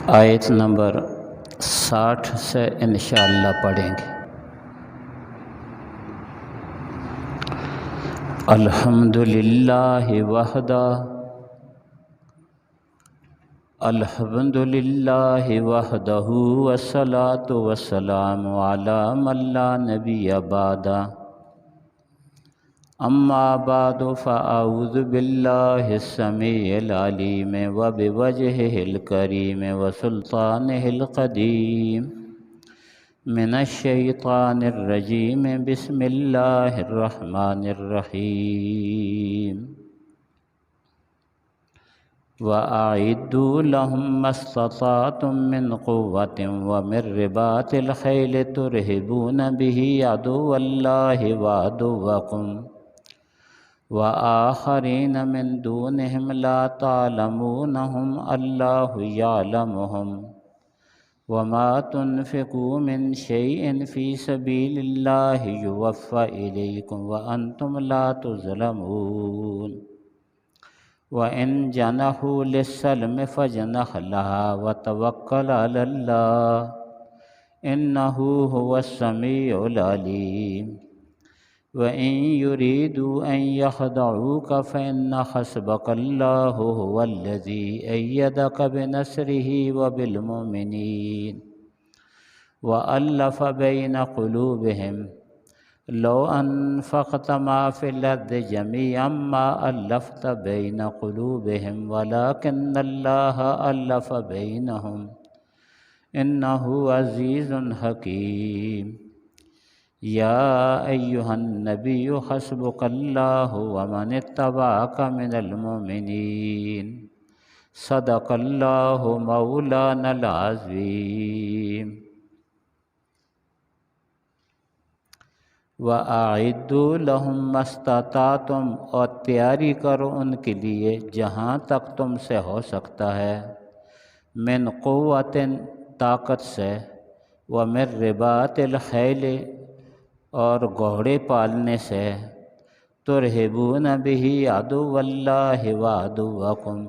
آیت نمبر 60 سے انشاءاللہ پڑھیں گے۔ الحمدللہ وحدہ، الحمدللہ وحدہ والصلاة والسلام علی من لا نبی بعدہ، اما بعد فاعوذ باللہ السمیع العلیم وبوجہہ الکریم وسلطانہ القدیم من الشیطان الرجیم، بسم اللہ الرحمن الرحیم۔ وَأَعِدُّوا لَهُم مَّا اسْتَطَعْتُم مِّن قُوَّةٍ وَمِن رِّبَاطِ الْخَيْلِ تُرْهِبُونَ بِهِ عَدُوَّ اللَّهِ وَعَدُوَّكُمْ وَآخَرِينَ مِن دُونِهِمْ لَا تَعْلَمُونَهُمْ اللَّهُ يَعْلَمُهُمْ، وَمَا تُنْفِقُوا مِن شَيْءٍ فِي سَبِيلِ اللَّهِ يُوَفَّ إِلَيْكُمْ وَأَنْتُمْ لَا تُظْلَمُونَ۔ وَإِنْ جَنَحُوا لِلسَّلْمِ فَاجْنَحْ لَهَا وَتَوَكَّلْ عَلَى اللَّهِ إِنَّهُ هُوَ السَّمِيعُ الْعَلِيمُ۔ وَإِنْ يُرِيدُوا أَنْ يَخْدَعُوكَ فَإِنَّ حَسْبَكَ اللَّهُ هُوَ الَّذِي أَيَّدَكَ بِنَصْرِهِ وَبِالْمُؤْمِنِينَ وَأَلَّفَ بَيْنَ قُلُوبِهِمْ، لَوْ أَنفَقْتَ مَا فِي الْأَرْضِ جَمِيعًا مَا أَلَّفْتَ بَيْنَ قُلُوبِهِمْ وَلَكِنَّ اللَّهَ أَلَّفَ بَيْنَهُمْ إِنَّهُ عَزِيزٌ حَكِيمٌ۔ يَا أَيُّهَا النَّبِيُّ حَسْبُكَ اللَّهُ وَمَنِ اتَّبَعَكَ مِنَ الْمُؤْمِنِينَ، صدق اللہ مولانا العظیم۔ وَأَعِدُّوا لَهُم مَّا اسْتَطَعْتُمْ، اور تیاری کرو ان کے لیے جہاں تک تم سے ہو سکتا ہے، من قوت، طاقت سے، ومن رباط الخیل، اور گھوڑے پالنے سے، ترہبون بہ عدو اللہ وعدوکم،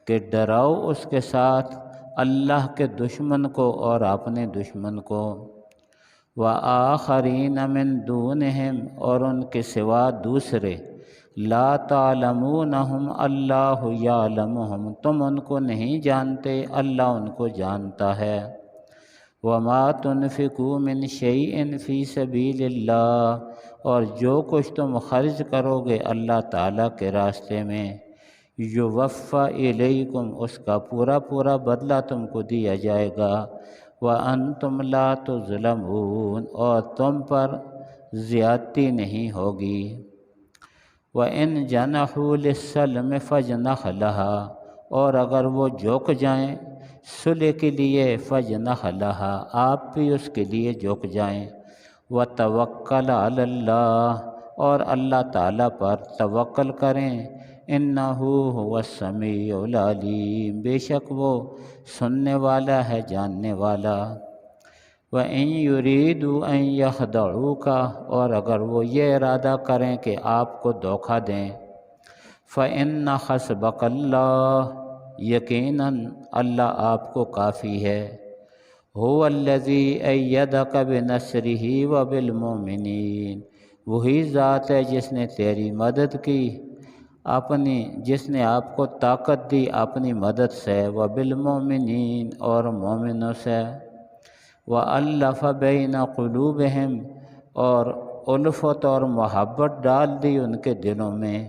کہ ڈراؤ اس کے ساتھ اللہ کے دشمن کو اور اپنے دشمن کو، وآخرین من دونہم، اور ان کے سوا دوسرے، لا تعلمونہم اللہ یعلمہم، تم ان کو نہیں جانتے اللہ ان کو جانتا ہے، وما تنفقوا من شیء فی سبیل اللہ، اور جو کچھ تم خرچ کرو گے اللہ تعالیٰ کے راستے میں، یوفی الیکم، اس کا پورا پورا بدلہ تم کو دیا جائے گا، وانتم لا تظلمون، اور تم پر زیادتی نہیں ہوگی، وَإِنْ جَنَحُوا لِلسَّلْمِ فَاجْنَحْ لَهَا، اور اگر وہ جھک جائیں صلح کے لیے، فَاجْنَحْ لَهَا، آپ بھی اس کے لیے جھک جائیں، وَتَوَكَّلْ عَلَى اللَّهِ، اور اللہ تعالیٰ پر توکل کریں، إِنَّهُ هُوَ السَّمِيعُ الْعَلِيمُ، بے شک وہ سننے والا ہے جاننے والا، وَإِنْ يُرِيدُوا أَنْ يَخْدَعُوكَ، اور اگر وہ یہ ارادہ کریں کہ آپ کو دھوکہ دیں، فَإِنَّ حَسْبَكَ اللَّهُ، یقیناً اللہ آپ کو کافی ہے، هُوَ الَّذِي أَيَّدَكَ بِنَصْرِهِ وَبِالْمُؤْمِنِينَ، وہی ذات ہے جس نے تیری مدد کی جس نے آپ کو طاقت دی اپنی مدد سے، وَبِالْمُؤْمِنِينَ، اور مومنوں سے، وَأَلَّفَ بَيْنَ قُلُوبِهِمْ، اور الفت اور محبت ڈال دی ان کے دلوں میں،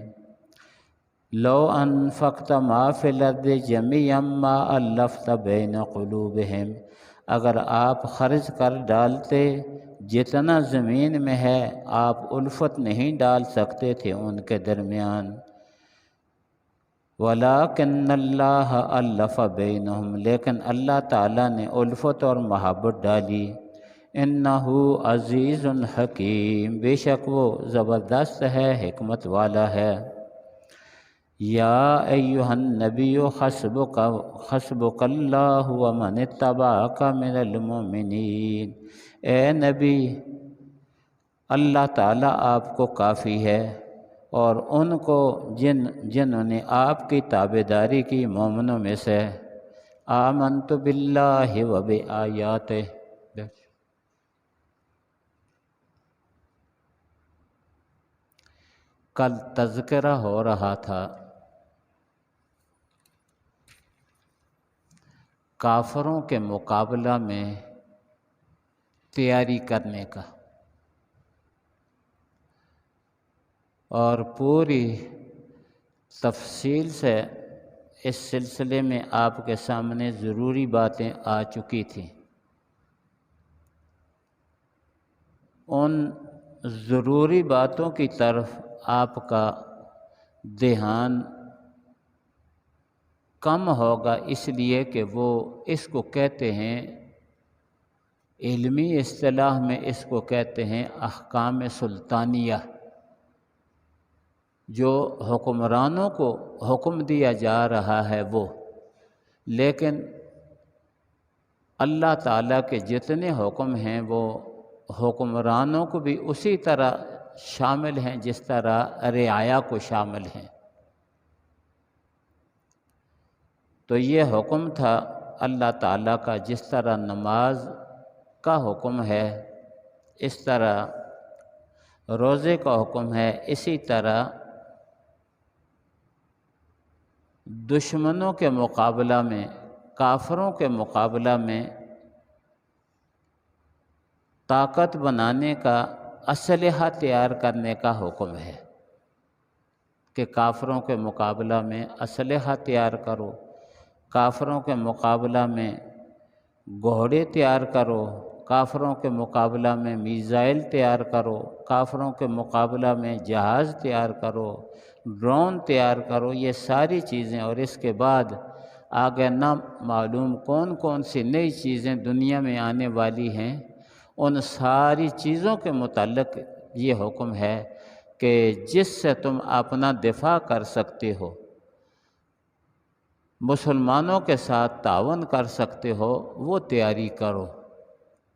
لَوْ أَنفَقْتَ مَا فِي الْأَرْضِ جَمِيعًا مَا أَلَّفْتَ بَيْنَ قُلُوبِهِمْ، اگر آپ خرچ کر ڈالتے جتنا زمین میں ہے، آپ الفت نہیں ڈال سکتے تھے ان کے درمیان، وَلَكِنَّ اللَّهَ أَلَّفَ بَيْنَهُمْ، لیکن اللہ تعالیٰ نے الفت اور محبت ڈالی، إِنَّهُ عَزِيزٌ حَكِيمٌ، بے شک وہ زبردست ہے، حکمت والا ہے، یا ایہا النبی حسبک اللہ ومن اتبعک من المؤمنین، اے نبی اللہ تعالیٰ آپ کو کافی ہے، اور ان کو جنہوں نے آپ کی تابعداری کی مومنوں میں سے، آمنت باللہ و بآیاتہ۔ کل تذکرہ ہو رہا تھا کافروں کے مقابلہ میں تیاری کرنے کا، اور پوری تفصیل سے اس سلسلے میں آپ کے سامنے ضروری باتیں آ چکی تھیں۔ ان ضروری باتوں کی طرف آپ کا دھیان کم ہوگا، اس لیے کہ وہ اس کو کہتے ہیں، علمی اصطلاح میں اس کو کہتے ہیں احکام سلطانیہ، جو حکمرانوں کو حکم دیا جا رہا ہے وہ، لیکن اللہ تعالیٰ کے جتنے حکم ہیں وہ حکمرانوں کو بھی اسی طرح شامل ہیں جس طرح رعایا کو شامل ہیں۔ تو یہ حکم تھا اللہ تعالیٰ کا، جس طرح نماز کا حکم ہے اس طرح روزے کا حکم ہے، اسی طرح دشمنوں کے مقابلہ میں، کافروں کے مقابلہ میں طاقت بنانے کا، اسلحہ تیار کرنے کا حکم ہے کہ کافروں کے مقابلہ میں اسلحہ تیار کرو، کافروں کے مقابلہ میں گھوڑے تیار کرو، کافروں کے مقابلہ میں میزائل تیار کرو، کافروں کے مقابلہ میں جہاز تیار کرو، ڈرون تیار کرو، یہ ساری چیزیں، اور اس کے بعد آگے نہ معلوم کون کون سی نئی چیزیں دنیا میں آنے والی ہیں، ان ساری چیزوں کے متعلق یہ حکم ہے کہ جس سے تم اپنا دفاع کر سکتے ہو، مسلمانوں کے ساتھ تعاون کر سکتے ہو، وہ تیاری کرو۔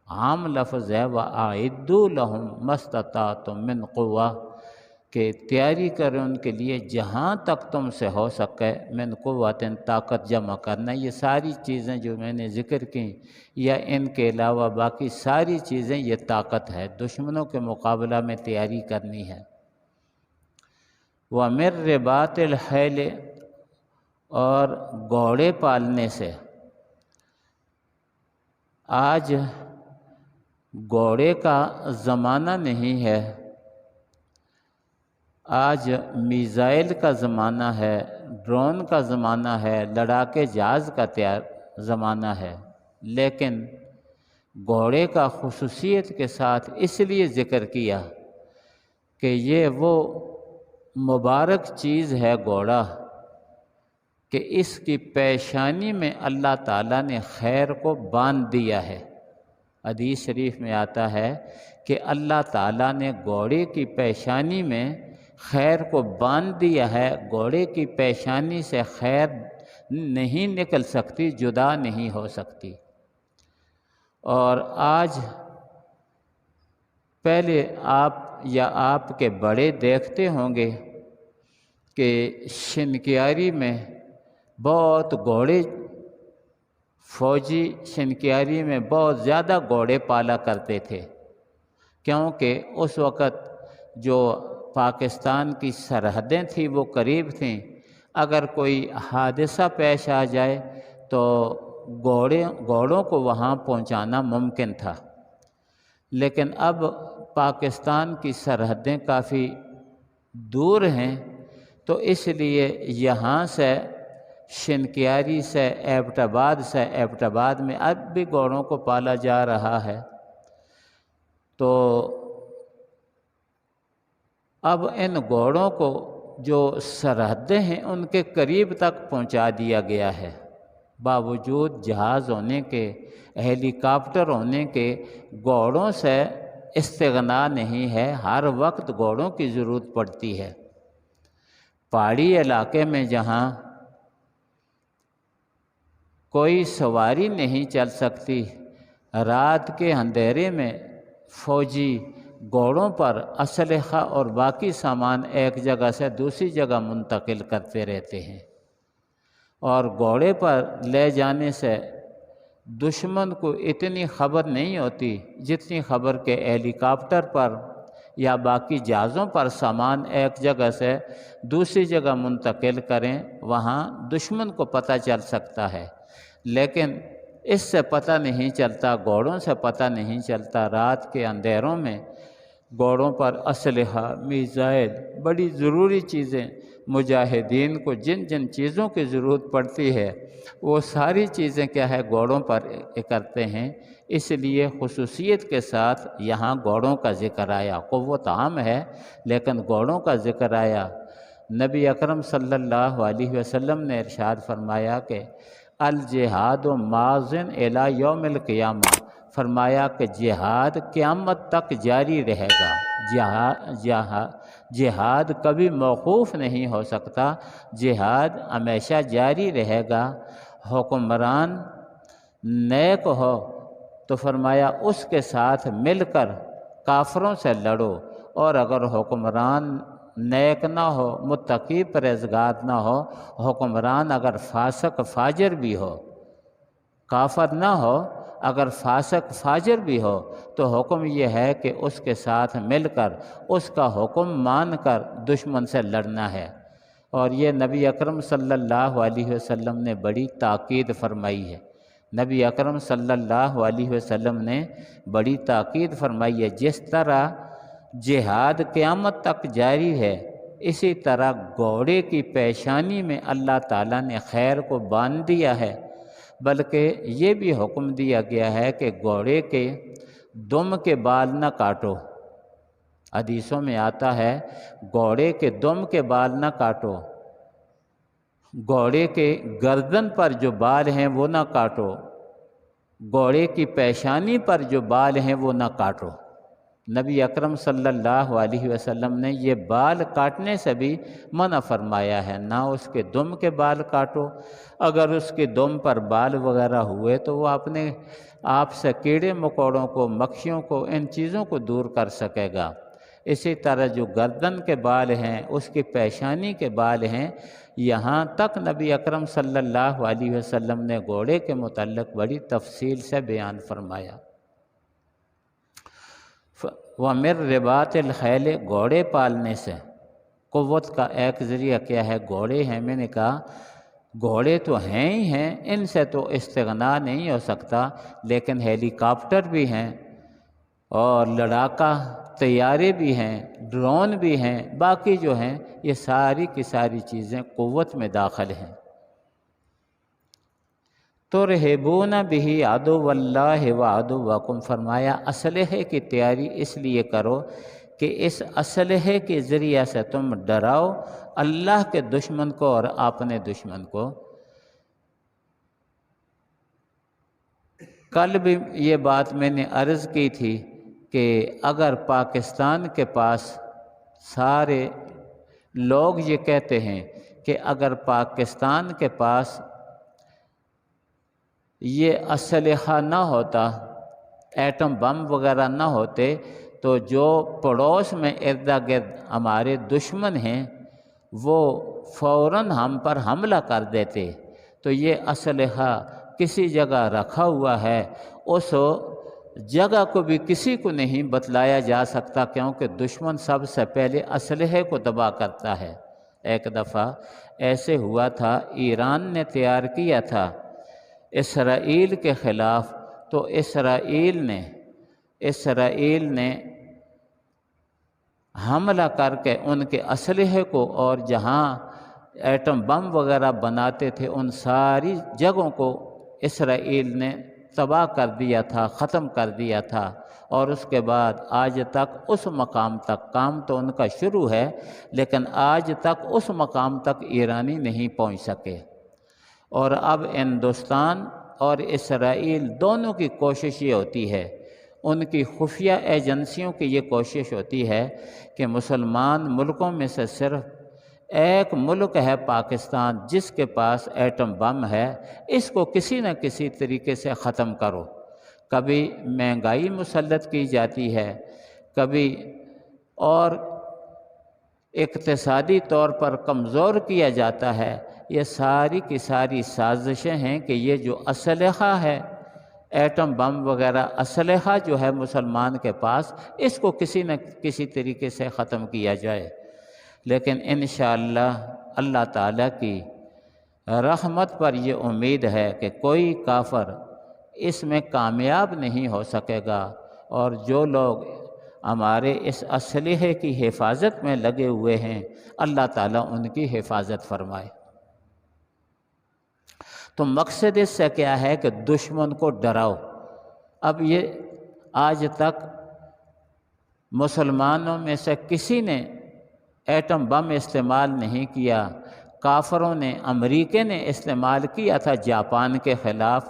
عام لفظ ہے وَأَعِدُّوا لَهُم مَا اسْتَطَعْتُم مِّن قُوَّةٍ، کہ تیاری کریں ان کے لیے جہاں تک تم سے ہو سکے، من قوتٍ، طاقت جمع کرنا۔ یہ ساری چیزیں جو میں نے ذکر کی یا ان کے علاوہ باقی ساری چیزیں، یہ طاقت ہے، دشمنوں کے مقابلہ میں تیاری کرنی ہے۔ وَمِن رِّبَاطِ الْخَیْلِ، اور گھوڑے پالنے سے۔ آج گھوڑے کا زمانہ نہیں ہے، آج میزائل کا زمانہ ہے، ڈرون کا زمانہ ہے، لڑاکے جہاز کا زمانہ ہے، لیکن گھوڑے کا خصوصیت کے ساتھ اس لیے ذکر کیا کہ یہ وہ مبارک چیز ہے گھوڑا کہ اس کی پیشانی میں اللہ تعالیٰ نے خیر کو باندھ دیا ہے۔ حدیث شریف میں آتا ہے کہ اللہ تعالیٰ نے گھوڑے کی پیشانی میں خیر کو باندھ دیا ہے، گھوڑے کی پیشانی سے خیر نہیں نکل سکتی، جدا نہیں ہو سکتی۔ اور آج پہلے آپ یا آپ کے بڑے دیکھتے ہوں گے کہ شنکیاری میں بہت گھوڑے، فوجی شنکیاری میں بہت زیادہ گھوڑے پالا کرتے تھے، کیونکہ اس وقت جو پاکستان کی سرحدیں تھیں وہ قریب تھیں، اگر کوئی حادثہ پیش آ جائے تو گھوڑوں کو وہاں پہنچانا ممکن تھا۔ لیکن اب پاکستان کی سرحدیں کافی دور ہیں، تو اس لیے یہاں سے شنکیاری سے ایبٹ آباد میں اب بھی گھوڑوں کو پالا جا رہا ہے۔ تو اب ان گھوڑوں کو جو سرحدیں ہیں ان کے قریب تک پہنچا دیا گیا ہے، باوجود جہاز ہونے کے، ہیلی کاپٹر ہونے کے، گھوڑوں سے استغنا نہیں ہے، ہر وقت گھوڑوں کی ضرورت پڑتی ہے۔ پہاڑی علاقے میں جہاں کوئی سواری نہیں چل سکتی، رات کے اندھیرے میں فوجی گھوڑوں پر اسلحہ اور باقی سامان ایک جگہ سے دوسری جگہ منتقل کرتے رہتے ہیں، اور گھوڑے پر لے جانے سے دشمن کو اتنی خبر نہیں ہوتی جتنی خبر کہ ہیلی کاپٹر پر یا باقی جہازوں پر سامان ایک جگہ سے دوسری جگہ منتقل کریں، وہاں دشمن کو پتہ چل سکتا ہے، لیکن اس سے پتہ نہیں چلتا، گھوڑوں سے پتہ نہیں چلتا۔ رات کے اندھیروں میں گھوڑوں پر اسلحہ، میزائل، بڑی ضروری چیزیں، مجاہدین کو جن جن چیزوں کی ضرورت پڑتی ہے وہ ساری چیزیں کیا ہے گھوڑوں پر کرتے ہیں۔ اس لیے خصوصیت کے ساتھ یہاں گھوڑوں کا ذکر آیا، قوت عام ہے لیکن گھوڑوں کا ذکر آیا۔ نبی اکرم صلی اللہ علیہ وسلم نے ارشاد فرمایا کہ الجہاد ماضٍ الی یوم القیامہ، فرمایا کہ جہاد قیامت تک جاری رہے گا۔ جہاد کبھی موقوف نہیں ہو سکتا، جہاد ہمیشہ جاری رہے گا۔ حکمران نیک ہو تو فرمایا اس کے ساتھ مل کر کافروں سے لڑو، اور اگر حکمران نیک نہ ہو، متقی پرہیزگار نہ ہو، حکمران اگر فاسق فاجر بھی ہو، کافر نہ ہو، اگر فاسق فاجر بھی ہو، تو حکم یہ ہے کہ اس کے ساتھ مل کر اس کا حکم مان کر دشمن سے لڑنا ہے۔ اور یہ نبی اکرم صلی اللہ علیہ وسلم نے بڑی تاکید فرمائی ہے۔ نبی اکرم صلی اللہ علیہ وسلم نے بڑی تاکید فرمائی ہے، جس طرح جہاد قیامت تک جاری ہے، اسی طرح گھوڑے کی پیشانی میں اللہ تعالیٰ نے خیر کو باندھ دیا ہے، بلکہ یہ بھی حکم دیا گیا ہے کہ گھوڑے کے دم کے بال نہ کاٹو۔ حدیثوں میں آتا ہے گھوڑے کے دم کے بال نہ کاٹو، گھوڑے کے گردن پر جو بال ہیں وہ نہ کاٹو، گھوڑے کی پیشانی پر جو بال ہیں وہ نہ کاٹو۔ نبی اکرم صلی اللہ علیہ وسلم نے یہ بال کاٹنے سے بھی منع فرمایا ہے، نہ اس کے دم کے بال کاٹو۔ اگر اس کے دم پر بال وغیرہ ہوئے تو وہ اپنے آپ سے کیڑے مکوڑوں کو، مکھیوں کو، ان چیزوں کو دور کر سکے گا۔ اسی طرح جو گردن کے بال ہیں، اس کی پیشانی کے بال ہیں، یہاں تک نبی اکرم صلی اللہ علیہ وسلم نے گھوڑے کے متعلق بڑی تفصیل سے بیان فرمایا۔ وَمِن رِبَاطِ الْخَیلِ، گھوڑے پالنے سے قوت کا ایک ذریعہ کیا ہے؟ گھوڑے ہیں۔ میں نے کہا گھوڑے تو ہیں ہی ہیں، ان سے تو استغنا نہیں ہو سکتا، لیکن ہیلی کاپٹر بھی ہیں اور لڑاکا طیارے بھی ہیں، ڈرون بھی ہیں، باقی جو ہیں یہ ساری کی ساری چیزیں قوت میں داخل ہیں۔ ترہبون بہ عدو اللہ وعدوکم، فرمایا اسلحے کی تیاری اس لیے کرو کہ اس اسلحے کے ذریعہ سے تم ڈراؤ اللہ کے دشمن کو اور اپنے دشمن کو۔ کل بھی یہ بات میں نے عرض کی تھی کہ اگر پاکستان کے پاس سارے لوگ یہ کہتے ہیں کہ اگر پاکستان کے پاس یہ اسلحہ نہ ہوتا، ایٹم بم وغیرہ نہ ہوتے، تو جو پڑوس میں ارد گرد ہمارے دشمن ہیں وہ فوراً ہم پر حملہ کر دیتے۔ تو یہ اسلحہ کسی جگہ رکھا ہوا ہے، اس جگہ کو بھی کسی کو نہیں بتلایا جا سکتا، کیونکہ دشمن سب سے پہلے اسلحے کو تباہ کرتا ہے۔ ایک دفعہ ایسے ہوا تھا، ایران نے تیار کیا تھا اسرائیل کے خلاف، تو اسرائیل نے حملہ کر کے ان کے اسلحے کو، اور جہاں ایٹم بم وغیرہ بناتے تھے ان ساری جگہوں کو اسرائیل نے تباہ کر دیا تھا، ختم کر دیا تھا۔ اور اس کے بعد آج تک اس مقام تک، کام تو ان کا شروع ہے لیکن آج تک اس مقام تک ایرانی نہیں پہنچ سکے۔ اور اب ہندوستان اور اسرائیل دونوں کی کوشش یہ ہوتی ہے، ان کی خفیہ ایجنسیوں کی یہ کوشش ہوتی ہے کہ مسلمان ملکوں میں سے صرف ایک ملک ہے پاکستان جس کے پاس ایٹم بم ہے، اس کو کسی نہ کسی طریقے سے ختم کرو۔ کبھی مہنگائی مسلط کی جاتی ہے، کبھی اور اقتصادی طور پر کمزور کیا جاتا ہے، یہ ساری کی ساری سازشیں ہیں کہ یہ جو اسلحہ ہے، ایٹم بم وغیرہ اسلحہ جو ہے مسلمان کے پاس، اس کو کسی نہ کسی طریقے سے ختم کیا جائے۔ لیکن انشاءاللہ اللہ تعالیٰ کی رحمت پر یہ امید ہے کہ کوئی کافر اس میں کامیاب نہیں ہو سکے گا، اور جو لوگ ہمارے اس اسلحے کی حفاظت میں لگے ہوئے ہیں اللہ تعالیٰ ان کی حفاظت فرمائے۔ تو مقصد اس سے کیا ہے کہ دشمن کو ڈراؤ۔ اب یہ آج تک مسلمانوں میں سے کسی نے ایٹم بم استعمال نہیں کیا، کافروں نے، امریکہ نے استعمال کیا تھا جاپان کے خلاف،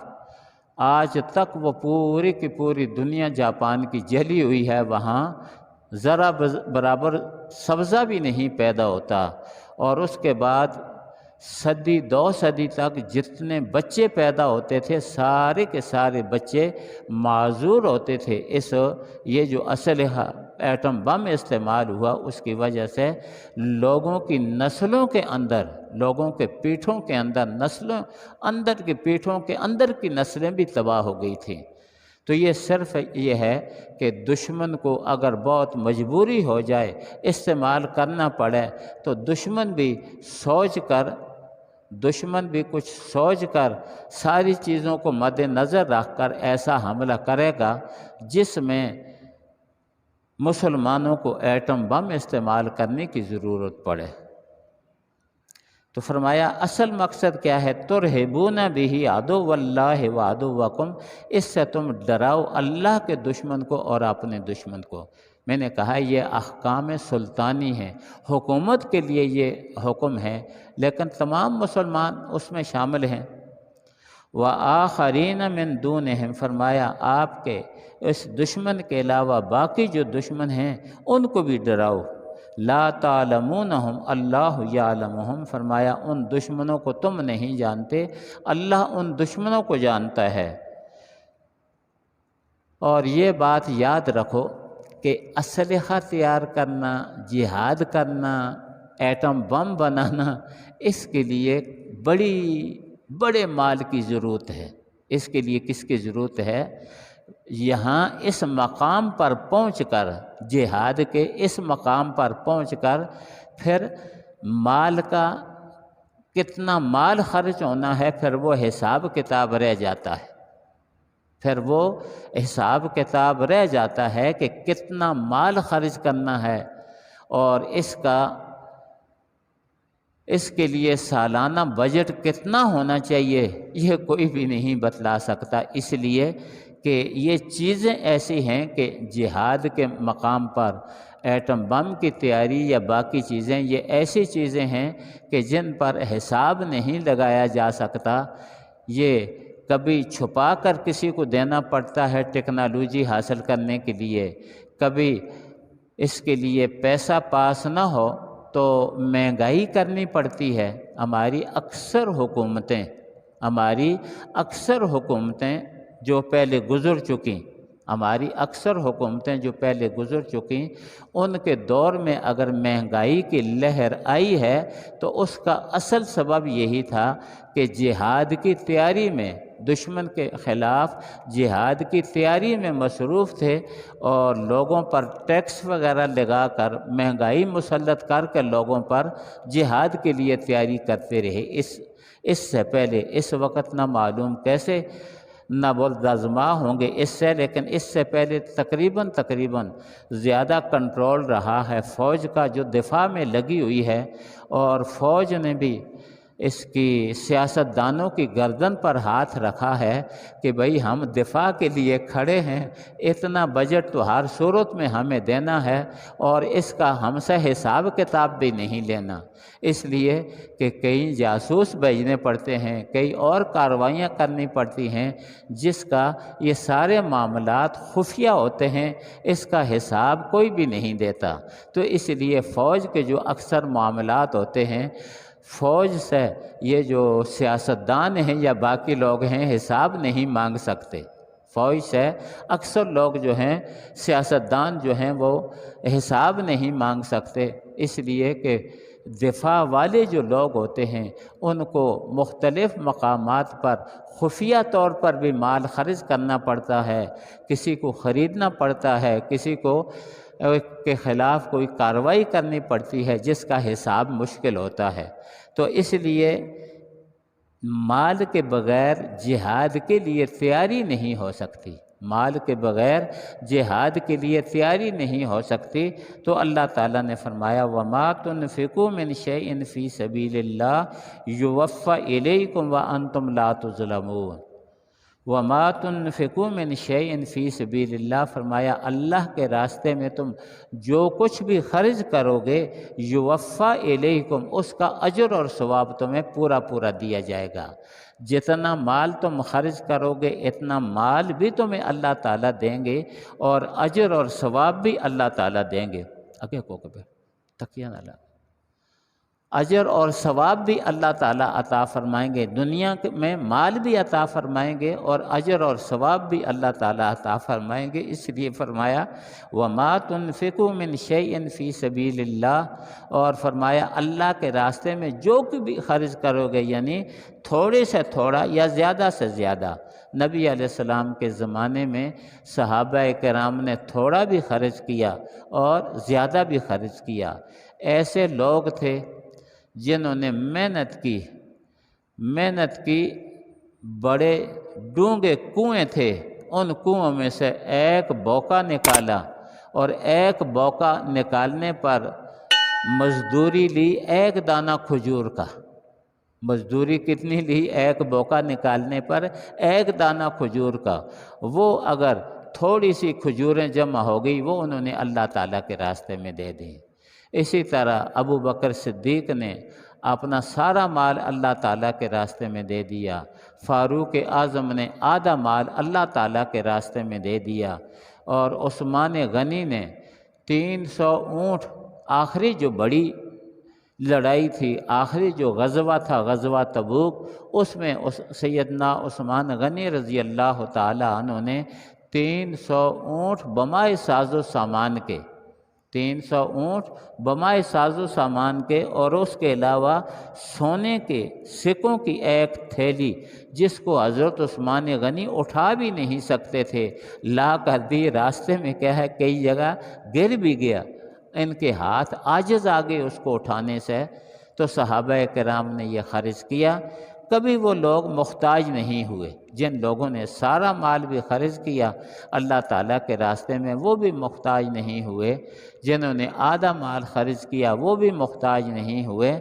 آج تک وہ پوری کی پوری دنیا جاپان کی جلی ہوئی ہے، وہاں ذرا برابر سبزہ بھی نہیں پیدا ہوتا، اور اس کے بعد صدی 2 صدی تک جتنے بچے پیدا ہوتے تھے سارے کے سارے بچے معذور ہوتے تھے۔ یہ جو اسلحہ ایٹم بم استعمال ہوا اس کی وجہ سے لوگوں کی نسلوں کے اندر، لوگوں کے پیٹھوں کے اندر، نسلوں اندر کی پیٹھوں کے اندر کی نسلیں بھی تباہ ہو گئی تھیں۔ تو یہ صرف یہ ہے کہ دشمن کو اگر بہت مجبوری ہو جائے استعمال کرنا پڑے تو دشمن بھی کچھ سوچ کر ساری چیزوں کو مد نظر رکھ کر ایسا حملہ کرے گا جس میں مسلمانوں کو ایٹم بم استعمال کرنے کی ضرورت پڑے۔ تو فرمایا اصل مقصد کیا ہے؟ ترہبون بہ عدو اللہ و عدوکم، اس سے تم ڈراؤ اللہ کے دشمن کو اور اپنے دشمن کو۔ میں نے کہا یہ احکام سلطانی ہیں، حکومت کے لیے یہ حکم ہے، لیکن تمام مسلمان اس میں شامل ہیں۔ وآخرین من دونہم، فرمایا آپ کے اس دشمن کے علاوہ باقی جو دشمن ہیں ان کو بھی ڈراؤ۔ لا تعلمونہم اللہ یعلمہم، فرمایا ان دشمنوں کو تم نہیں جانتے، اللہ ان دشمنوں کو جانتا ہے۔ اور یہ بات یاد رکھو کہ اسلحہ تیار کرنا، جہاد کرنا، ایٹم بم بنانا، اس کے لیے بڑے مال کی ضرورت ہے۔ اس کے لیے کس کی ضرورت ہے؟ یہاں اس مقام پر پہنچ کر، جہاد کے اس مقام پر پہنچ کر پھر مال کا کتنا مال خرچ ہونا ہے، پھر وہ حساب کتاب رہ جاتا ہے۔ پھر وہ حساب کتاب رہ جاتا ہے کہ کتنا مال خرچ کرنا ہے، اور اس کے لیے سالانہ بجٹ کتنا ہونا چاہیے، یہ کوئی بھی نہیں بتلا سکتا، اس لیے کہ یہ چیزیں ایسی ہیں کہ جہاد کے مقام پر ایٹم بم کی تیاری یا باقی چیزیں، یہ ایسی چیزیں ہیں کہ جن پر حساب نہیں لگایا جا سکتا۔ یہ کبھی چھپا کر کسی کو دینا پڑتا ہے ٹیکنالوجی حاصل کرنے کے لیے، کبھی اس کے لیے پیسہ پاس نہ ہو تو مہنگائی کرنی پڑتی ہے۔ ہماری اکثر حکومتیں جو پہلے گزر چکیں، ان کے دور میں اگر مہنگائی کی لہر آئی ہے تو اس کا اصل سبب یہی تھا کہ جہاد کی تیاری میں، دشمن کے خلاف جہاد کی تیاری میں مصروف تھے، اور لوگوں پر ٹیکس وغیرہ لگا کر، مہنگائی مسلط کر کے لوگوں پر جہاد کے لیے تیاری کرتے رہے۔ اس سے پہلے، اس وقت نہ معلوم کیسے نبوالدازماں ہوں گے اس سے، لیکن اس سے پہلے تقریباً زیادہ کنٹرول رہا ہے فوج کا، جو دفاع میں لگی ہوئی ہے، اور فوج نے بھی اس کی سیاستدانوں کی گردن پر ہاتھ رکھا ہے کہ بھئی ہم دفاع کے لیے کھڑے ہیں، اتنا بجٹ تو ہر صورت میں ہمیں دینا ہے، اور اس کا ہم سے حساب کتاب بھی نہیں لینا، اس لیے کہ کئی جاسوس بھیجنے پڑتے ہیں، کئی اور کارروائیاں کرنی پڑتی ہیں، جس کا یہ سارے معاملات خفیہ ہوتے ہیں، اس کا حساب کوئی بھی نہیں دیتا۔ تو اس لیے فوج کے جو اکثر معاملات ہوتے ہیں، فوج سے یہ جو سیاستدان ہیں یا باقی لوگ ہیں حساب نہیں مانگ سکتے۔ فوج سے اکثر لوگ جو ہیں، سیاستدان جو ہیں، وہ حساب نہیں مانگ سکتے، اس لیے کہ دفاع والے جو لوگ ہوتے ہیں ان کو مختلف مقامات پر خفیہ طور پر بھی مال خرچ کرنا پڑتا ہے، کسی کو خریدنا پڑتا ہے، کسی کو کے خلاف کوئی کارروائی کرنی پڑتی ہے جس کا حساب مشکل ہوتا ہے۔ تو اس لیے مال کے بغیر جہاد کے لیے تیاری نہیں ہو سکتی، مال کے بغیر جہاد کے لیے تیاری نہیں ہو سکتی۔ تو اللہ تعالیٰ نے فرمایا وَمَا تُنْفِقُوا مِنْ شَيْءٍ فِي سَبِيلِ اللَّهِ يُوَفَّ إِلَيْكُمْ وَأَنْتُمْ لَا تُظْلَمُونَ۔ وَمَا تُنْفِقُوا مِنْ شَيْءٍ فِي سَبِيلِ اللَّهِ، فرمایا اللہ کے راستے میں تم جو کچھ بھی خرچ کرو گے یوفا الیکم، اس کا اجر اور ثواب تمہیں پورا پورا دیا جائے گا۔ جتنا مال تم خرچ کرو گے اتنا مال بھی تمہیں اللہ تعالیٰ دیں گے اور اجر اور ثواب بھی اللہ تعالیٰ دیں گے۔ اگے کو کبھی تکیہ نہ لگا، اجر اور ثواب بھی اللہ تعالیٰ عطا فرمائیں گے، دنیا میں مال بھی عطا فرمائیں گے اور اجر اور ثواب بھی اللہ تعالیٰ عطا فرمائیں گے۔ اس لیے فرمایا وَمَا تُنْفِقُوا مِنْ شَيْءٍ فِي سَبِيلِ اللَّهِ، اور فرمایا اللہ کے راستے میں جو بھی خرچ کرو گے، یعنی تھوڑے سے تھوڑا یا زیادہ سے زیادہ۔ نبی علیہ السلام کے زمانے میں صحابہ کرام نے تھوڑا بھی خرچ کیا اور زیادہ بھی خرچ کیا۔ ایسے لوگ تھے جنہوں نے محنت کی، بڑے ڈونگے کنویں تھے، ان کنووں میں سے ایک بوکا نکالا اور ایک بوکا نکالنے پر مزدوری لی ایک دانہ کھجور کا۔ مزدوری کتنی لی؟ ایک بوکا نکالنے پر ایک دانہ کھجور کا۔ وہ اگر تھوڑی سی کھجوریں جمع ہو گئی وہ انہوں نے اللہ تعالیٰ کے راستے میں دے دیں۔ اسی طرح ابو بکر صدیق نے اپنا سارا مال اللہ تعالیٰ کے راستے میں دے دیا، فاروق اعظم نے آدھا مال اللہ تعالیٰ کے راستے میں دے دیا، اور عثمان غنی نے 300 اونٹ، آخری جو بڑی لڑائی تھی، آخری جو غزوہ تھا غزوہ تبوک، اس میں سیدنا عثمان غنی رضی اللہ تعالیٰ عنہ نے 300 اونٹ بمائے ساز و سامان کے، 300 اونٹ بمائے ساز و سامان کے، اور اس کے علاوہ سونے کے سکوں کی ایک تھیلی جس کو حضرت عثمان غنی اٹھا بھی نہیں سکتے تھے، لا کر دی۔ راستے میں کیا ہے کئی جگہ گر بھی گیا، ان کے ہاتھ عاجز آ گئے اس کو اٹھانے سے۔ تو صحابہ کرام نے یہ خرچ کیا۔ کبھی وہ لوگ محتاج نہیں ہوئے، جن لوگوں نے سارا مال بھی خرچ کیا اللہ تعالیٰ کے راستے میں وہ بھی محتاج نہیں ہوئے، جنہوں نے آدھا مال خرچ کیا وہ بھی محتاج نہیں ہوئے،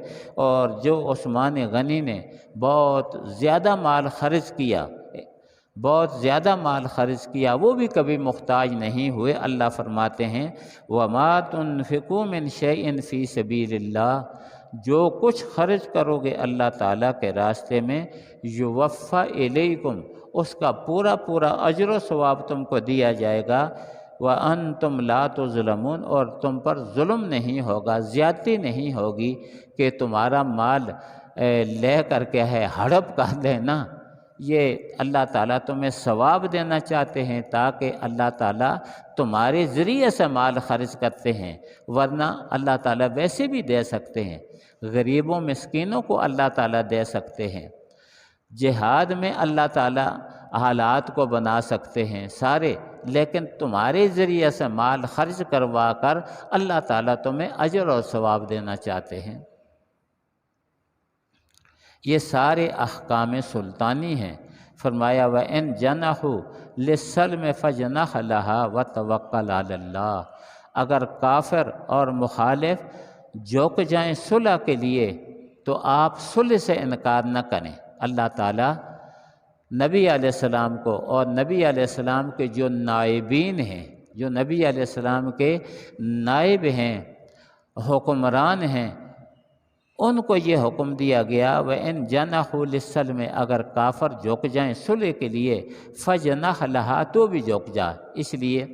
اور جو عثمان غنی نے بہت زیادہ مال خرچ کیا وہ بھی کبھی محتاج نہیں ہوئے۔ اللہ فرماتے ہیں وَمَا تُنْفِقُوا مِنْ شَيْءٍ فِي سَبِيلِ اللَّهِ، جو کچھ خرچ کرو گے اللہ تعالیٰ کے راستے میں یوفا الیکم، اس کا پورا پورا اجر و ثواب تم کو دیا جائے گا، وَأَنْتُمْ لَا تُظْلَمُونَ، اور تم پر ظلم نہیں ہوگا، زیادتی نہیں ہوگی کہ تمہارا مال لے کر کے ہڑپ کر لینا۔ یہ اللہ تعالیٰ تمہیں ثواب دینا چاہتے ہیں تاکہ اللہ تعالیٰ تمہارے ذریعے سے مال خرچ کرتے ہیں، ورنہ اللہ تعالیٰ ویسے بھی دے سکتے ہیں، غریبوں مسکینوں کو اللہ تعالیٰ دے سکتے ہیں، جہاد میں اللہ تعالیٰ حالات کو بنا سکتے ہیں سارے، لیکن تمہارے ذریعے سے مال خرچ کروا کر اللہ تعالیٰ تمہیں اجر اور ثواب دینا چاہتے ہیں۔ یہ سارے احکام سلطانی ہیں۔ فرمایا وَإِن جَنَحُوا لِلسَّلْمِ فَاجْنَحْ لَهَا وَتَوَكَّلْ عَلَى اللَّهِ، اگر کافر اور مخالف جھک جائیں صلح کے لیے تو آپ صلح سے انکار نہ کریں۔ اللہ تعالیٰ نبی علیہ السلام کو اور نبی علیہ السلام کے جو نائبین ہیں، جو نبی علیہ السلام کے نائب ہیں، حکمران ہیں، ان کو یہ حکم دیا گیا وَإِن جَنَحُوا لِلسَّلْمِ، اگر کافر جھک جائیں صلح کے لیے فَاجْنَحْ لَهَا، تو بھی جھک جا، اس لیے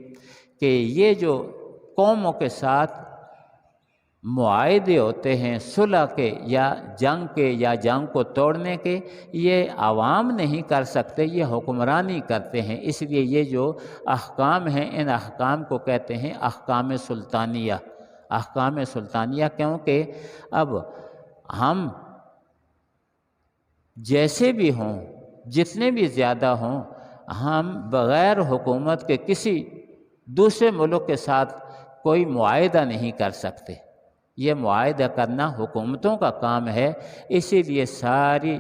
کہ یہ جو قوموں کے ساتھ معاہدے ہوتے ہیں صلح کے یا جنگ کو توڑنے کے، یہ عوام نہیں کر سکتے، یہ حکمرانی کرتے ہیں۔ اس لیے یہ جو احکام ہیں ان احکام کو کہتے ہیں احکام سلطانیہ، احکام سلطانیہ، کیونکہ اب ہم جیسے بھی ہوں، جتنے بھی زیادہ ہوں، ہم بغیر حکومت کے کسی دوسرے ملک کے ساتھ کوئی معاہدہ نہیں کر سکتے۔ یہ معاہدہ کرنا حکومتوں کا کام ہے۔ اسی لیے ساری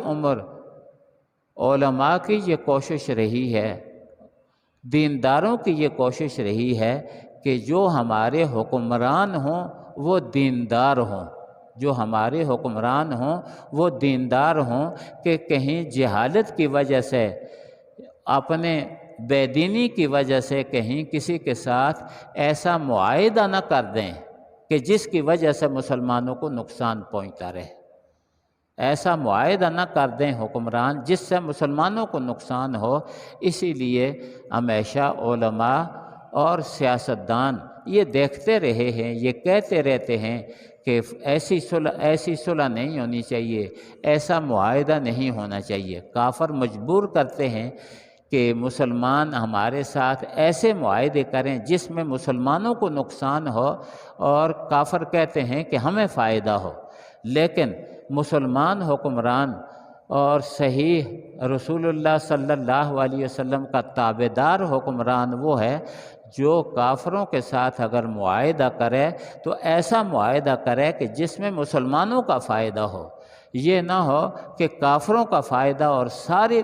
عمر علماء کی یہ کوشش رہی ہے، دینداروں کی یہ کوشش رہی ہے کہ جو ہمارے حکمران ہوں وہ دیندار ہوں، جو ہمارے حکمران ہوں وہ دیندار ہوں، کہ کہیں جہالت کی وجہ سے، اپنے بے دینی کی وجہ سے کہیں کسی کے ساتھ ایسا معاہدہ نہ کر دیں کہ جس کی وجہ سے مسلمانوں کو نقصان پہنچتا رہے۔ ایسا معاہدہ نہ کر دیں حکمران جس سے مسلمانوں کو نقصان ہو۔ اسی لیے ہمیشہ علماء اور سیاستدان یہ دیکھتے رہے ہیں، یہ کہتے رہتے ہیں کہ ایسی صلح نہیں ہونی چاہیے، ایسا معاہدہ نہیں ہونا چاہیے۔ کافر مجبور کرتے ہیں کہ مسلمان ہمارے ساتھ ایسے معاہدے کریں جس میں مسلمانوں کو نقصان ہو، اور کافر کہتے ہیں کہ ہمیں فائدہ ہو۔ لیکن مسلمان حکمران اور صحیح رسول اللہ صلی اللہ علیہ وسلم کا تابعدار حکمران وہ ہے جو کافروں کے ساتھ اگر معاہدہ کرے تو ایسا معاہدہ کرے کہ جس میں مسلمانوں کا فائدہ ہو۔ یہ نہ ہو کہ کافروں کا فائدہ اور ساری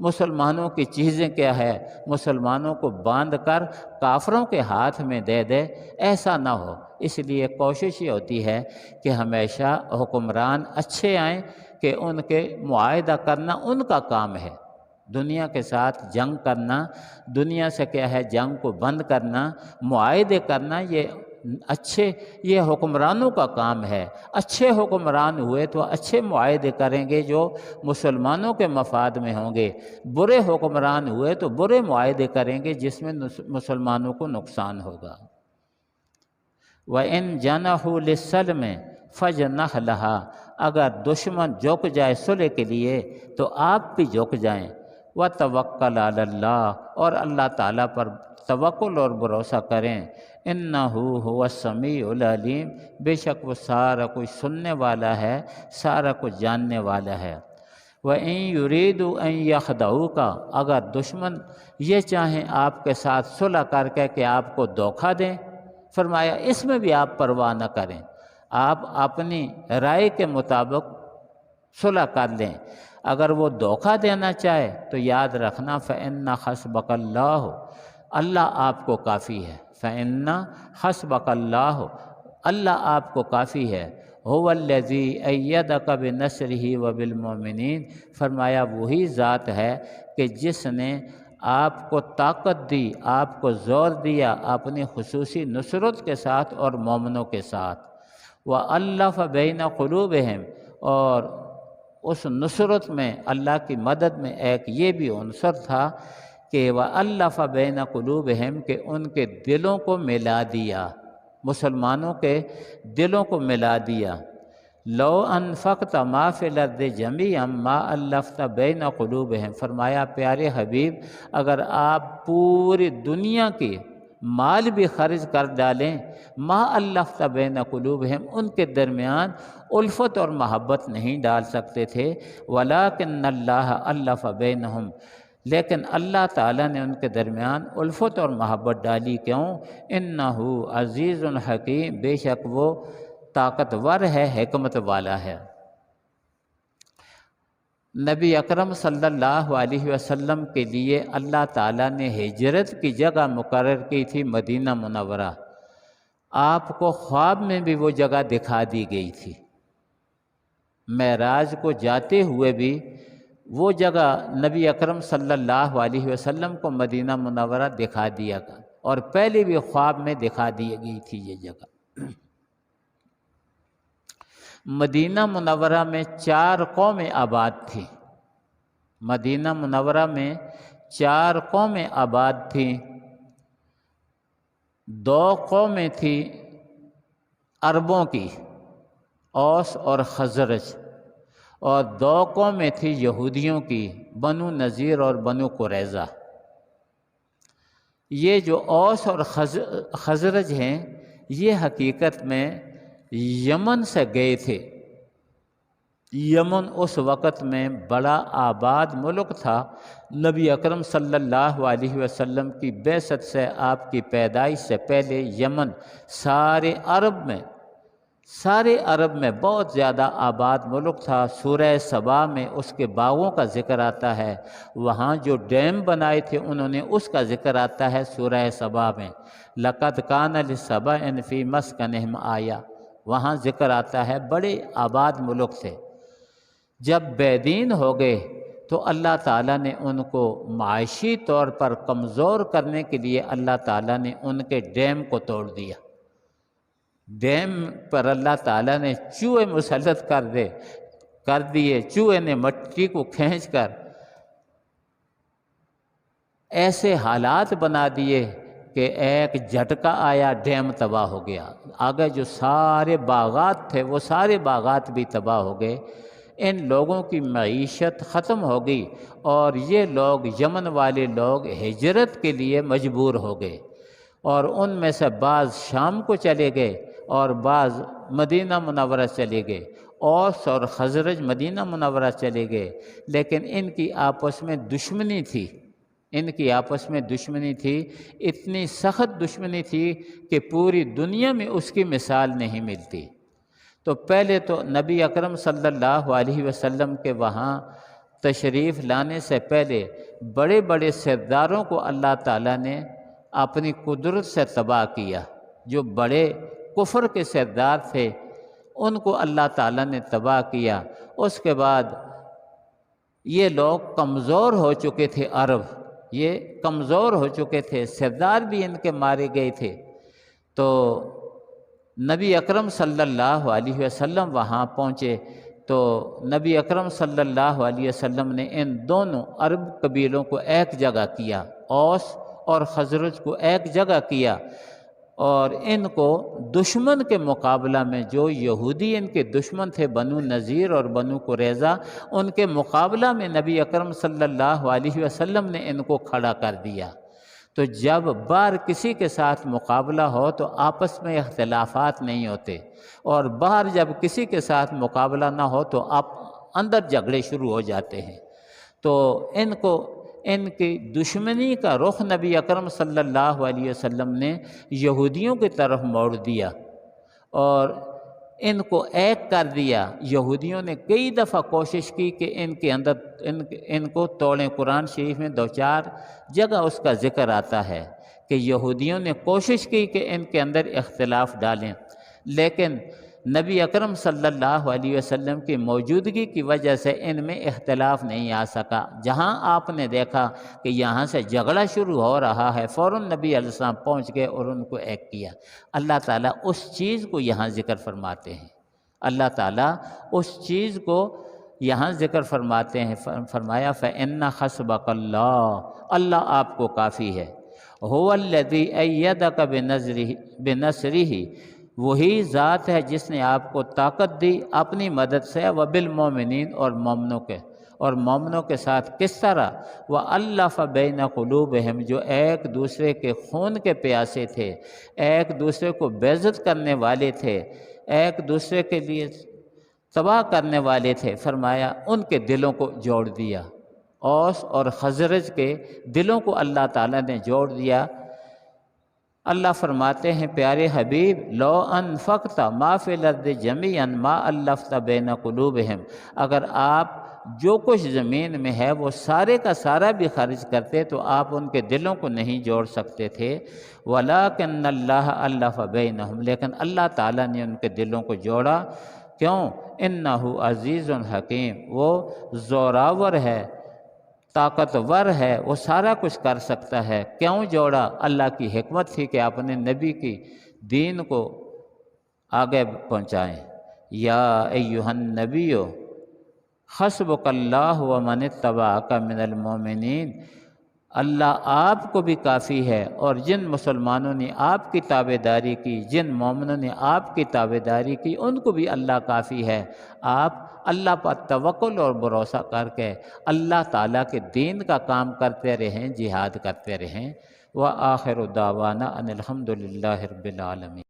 مسلمانوں کی چیزیں کیا ہے مسلمانوں کو باندھ کر کافروں کے ہاتھ میں دے دے، ایسا نہ ہو۔ اس لیے کوشش یہ ہوتی ہے کہ ہمیشہ حکمران اچھے آئیں، کہ ان کے معاہدہ کرنا ان کا کام ہے۔ دنیا کے ساتھ جنگ کرنا، دنیا سے کیا ہے جنگ کو بند کرنا، معاہدے کرنا، یہ حکمرانوں کا کام ہے۔ اچھے حکمران ہوئے تو اچھے معاہدے کریں گے جو مسلمانوں کے مفاد میں ہوں گے، برے حکمران ہوئے تو برے معاہدے کریں گے جس میں مسلمانوں کو نقصان ہوگا۔ وَإِن جَنَحُوا لِلسَّلْمِ فَاجْنَحْ لَهَا، اگر دشمن جھک جائے صلح کے لیے تو آپ بھی جھک جائیں۔ وَتَوَكَّلْ عَلَى اللَّهِ، اور اللہ تعالیٰ پر توکل اور بھروسہ کریں۔ إِنَّهُ هُوَ السَّمِيعُ الْعَلِيمُ، بے شک وہ سارا کچھ سننے والا ہے، سارا کچھ جاننے والا ہے۔ وَإِن يُرِيدُوا أَن يَخْدَعُوكَ، اگر دشمن یہ چاہیں آپ کے ساتھ صلح کر کے کہ آپ کو دھوکہ دیں، فرمایا اس میں بھی آپ پرواہ نہ کریں، آپ اپنی رائے کے مطابق صلح کر لیں۔ اگر وہ دھوکہ دینا چاہے تو یاد رکھنا فَإِنَّ حَسْبَكَ اللَّهُ، اللہ آپ کو کافی ہے۔ فَإِنَّ حَسْبَكَ اللَّهُ، اللہ آپ کو کافی ہے۔ هُوَ الَّذِي أَيَّدَكَ بِنَصْرِهِ وَبِالْمُؤْمِنِينَ، فرمایا وہی ذات ہے کہ جس نے آپ کو طاقت دی، آپ کو زور دیا اپنی خصوصی نصرت کے ساتھ اور مومنوں کے ساتھ۔ وَأَلَّفَ بَيْنَ قُلُوبِهِمْ، اور اس نصرت میں اللہ کی مدد میں ایک یہ بھی عنصر تھا کہ وَأَلَّفَ بَيْنَ قُلُوبِهِمْ، کہ ان کے دلوں کو ملا دیا، مسلمانوں کے دلوں کو ملا دیا۔ لو انفقت ما فی الارض جمیعا ما الفت بین قلوبہم، فرمایا پیارے حبیب اگر آپ پوری دنیا کی مال بھی خرچ کر ڈالیں، ما الفت بین قلوبہم، ان کے درمیان الفت اور محبت نہیں ڈال سکتے تھے۔ ولکن اللہ الف بینہم، لیکن اللہ تعالیٰ نے ان کے درمیان الفت اور محبت ڈالی۔ کیوں؟ انہ عزیز حکیم، بے شک وہ طاقتور ہے، حکمت والا ہے۔ نبی اکرم صلی اللہ علیہ وسلم کے لیے اللہ تعالیٰ نے ہجرت کی جگہ مقرر کی تھی مدینہ منورہ۔ آپ کو خواب میں بھی وہ جگہ دکھا دی گئی تھی، معراج کو جاتے ہوئے بھی وہ جگہ نبی اکرم صلی اللہ علیہ وسلم کو مدینہ منورہ دکھا دیا گیا، اور پہلے بھی خواب میں دکھا دی گئی تھی یہ جگہ۔ مدینہ منورہ میں 4 قومیں آباد تھیں، مدینہ منورہ میں 4 قومیں آباد تھیں۔ 2 قومیں تھیں عربوں کی، اوس اور خزرج، اور 2 قومیں تھیں یہودیوں کی، بنو نذیر اور بنو قریظہ۔ یہ جو اوس اور خزرج ہیں یہ حقیقت میں یمن سے گئے تھے۔ یمن اس وقت میں بڑا آباد ملک تھا۔ نبی اکرم صلی اللہ علیہ وسلم کی بعثت سے، آپ کی پیدائش سے پہلے یمن سارے عرب میں بہت زیادہ آباد ملک تھا۔ سورہ سبا میں اس کے باغوں کا ذکر آتا ہے، وہاں جو ڈیم بنائے تھے انہوں نے، اس کا ذکر آتا ہے سورہ سبا میں، لَقَدْ كَانَ لِسَبَإٍ فِي مَسْكَنِهِمْ آیَةٌ، وہاں ذکر آتا ہے بڑے آباد ملک تھے۔ جب بے دین ہو گئے تو اللہ تعالیٰ نے ان کو معاشی طور پر کمزور کرنے کے لیے اللہ تعالیٰ نے ان کے ڈیم کو توڑ دیا۔ ڈیم پر اللہ تعالیٰ نے چوہے مسلط کر دیے، چوہے نے مٹی کو کھینچ کر ایسے حالات بنا دیے کہ ایک جھٹکا آیا، ڈیم تباہ ہو گیا۔ آگے جو سارے باغات تھے وہ سارے باغات بھی تباہ ہو گئے۔ ان لوگوں کی معیشت ختم ہو گئی اور یہ لوگ، یمن والے لوگ، ہجرت کے لیے مجبور ہو گئے، اور ان میں سے بعض شام کو چلے گئے اور بعض مدینہ منورہ چلے گئے۔ اوس اور خزرج مدینہ منورہ چلے گئے، لیکن ان کی آپس میں دشمنی تھی، اتنی سخت دشمنی تھی کہ پوری دنیا میں اس کی مثال نہیں ملتی۔ تو پہلے تو نبی اکرم صلی اللہ علیہ وسلم کے وہاں تشریف لانے سے پہلے بڑے بڑے سرداروں کو اللہ تعالیٰ نے اپنی قدرت سے تباہ کیا۔ جو بڑے کفر کے سردار تھے ان کو اللہ تعالیٰ نے تباہ کیا۔ اس کے بعد یہ لوگ کمزور ہو چکے تھے، عرب یہ کمزور ہو چکے تھے، سردار بھی ان کے مارے گئے تھے۔ تو نبی اکرم صلی اللہ علیہ وسلم وہاں پہنچے تو نبی اکرم صلی اللہ علیہ وسلم نے ان دونوں عرب قبیلوں کو ایک جگہ کیا، اوس اور خزرج کو ایک جگہ کیا، اور ان کو دشمن کے مقابلہ میں، جو یہودی ان کے دشمن تھے بنو نذیر اور بنو قریظہ، ان کے مقابلہ میں نبی اکرم صلی اللہ علیہ وسلم نے ان کو کھڑا کر دیا۔ تو جب باہر کسی کے ساتھ مقابلہ ہو تو آپس میں اختلافات نہیں ہوتے، اور باہر جب کسی کے ساتھ مقابلہ نہ ہو تو اندر جھگڑے شروع ہو جاتے ہیں۔ تو ان کی دشمنی کا رخ نبی اکرم صلی اللہ علیہ وسلم نے یہودیوں کی طرف موڑ دیا اور ان کو ایک کر دیا۔ یہودیوں نے کئی دفعہ کوشش کی کہ ان کو توڑیں۔ قرآن شریف میں 2-4 جگہ اس کا ذکر آتا ہے کہ یہودیوں نے کوشش کی کہ ان کے اندر اختلاف ڈالیں، لیکن نبی اکرم صلی اللہ علیہ وسلم کی موجودگی کی وجہ سے ان میں اختلاف نہیں آ سکا۔ جہاں آپ نے دیکھا کہ یہاں سے جھگڑا شروع ہو رہا ہے، فوراً نبی علیہ السلام پہنچ گئے اور ان کو ایک کیا۔ اللہ تعالیٰ اس چیز کو یہاں ذکر فرماتے ہیں، اللہ تعالیٰ اس چیز کو یہاں ذکر فرماتے ہیں۔ فرمایا فَإِنَّ حَسْبَكَ اللَّهُ، اللہ آپ کو کافی ہے، هُوَ الَّذِي أَيَّدَكَ بِنَصْرِهِ، وہی ذات ہے جس نے آپ کو طاقت دی اپنی مدد سے، وَبِالْمُؤْمِنِينَ، اور مومنوں کے ساتھ کس طرح، وَأَلَّفَ بَيْنَ قُلُوبِهِمْ، جو ایک دوسرے کے خون کے پیاسے تھے، ایک دوسرے کو بیعزت کرنے والے تھے، ایک دوسرے کے لیے تباہ کرنے والے تھے، فرمایا ان کے دلوں کو جوڑ دیا۔ اوس اور خزرج کے دلوں کو اللہ تعالیٰ نے جوڑ دیا۔ اللہ فرماتے ہیں پیارے حبیب، لو انفقت ما فی الارض جمیعا ما الفت بین قلوبہم، اگر آپ جو کچھ زمین میں ہے وہ سارے کا سارا بھی خرچ کرتے تو آپ ان کے دلوں کو نہیں جوڑ سکتے تھے، ولکن اللہ الف بینہم، لیکن اللہ تعالیٰ نے ان کے دلوں کو جوڑا۔ کیوں؟ انہ عزیز حکیم، وہ زوراور ہے، طاقتور ہے، وہ سارا کچھ کر سکتا ہے۔ کیوں جوڑا؟ اللہ کی حکمت تھی کہ اپنے نبی کی دین کو آگے پہنچائیں۔ یا ایہا النبی حسبک اللہ ومن اتبعک من المؤمنین، اللہ آپ کو بھی کافی ہے، اور جن مسلمانوں نے آپ کی تابعداری کی، جن مومنوں نے آپ کی تابعداری کی، ان کو بھی اللہ کافی ہے۔ آپ اللہ پر توکل اور بھروسہ کر کے اللہ تعالیٰ کے دین کا کام کرتے رہیں، جہاد کرتے رہیں۔ و آخر دعوانا ان الحمد للہ رب العالمین۔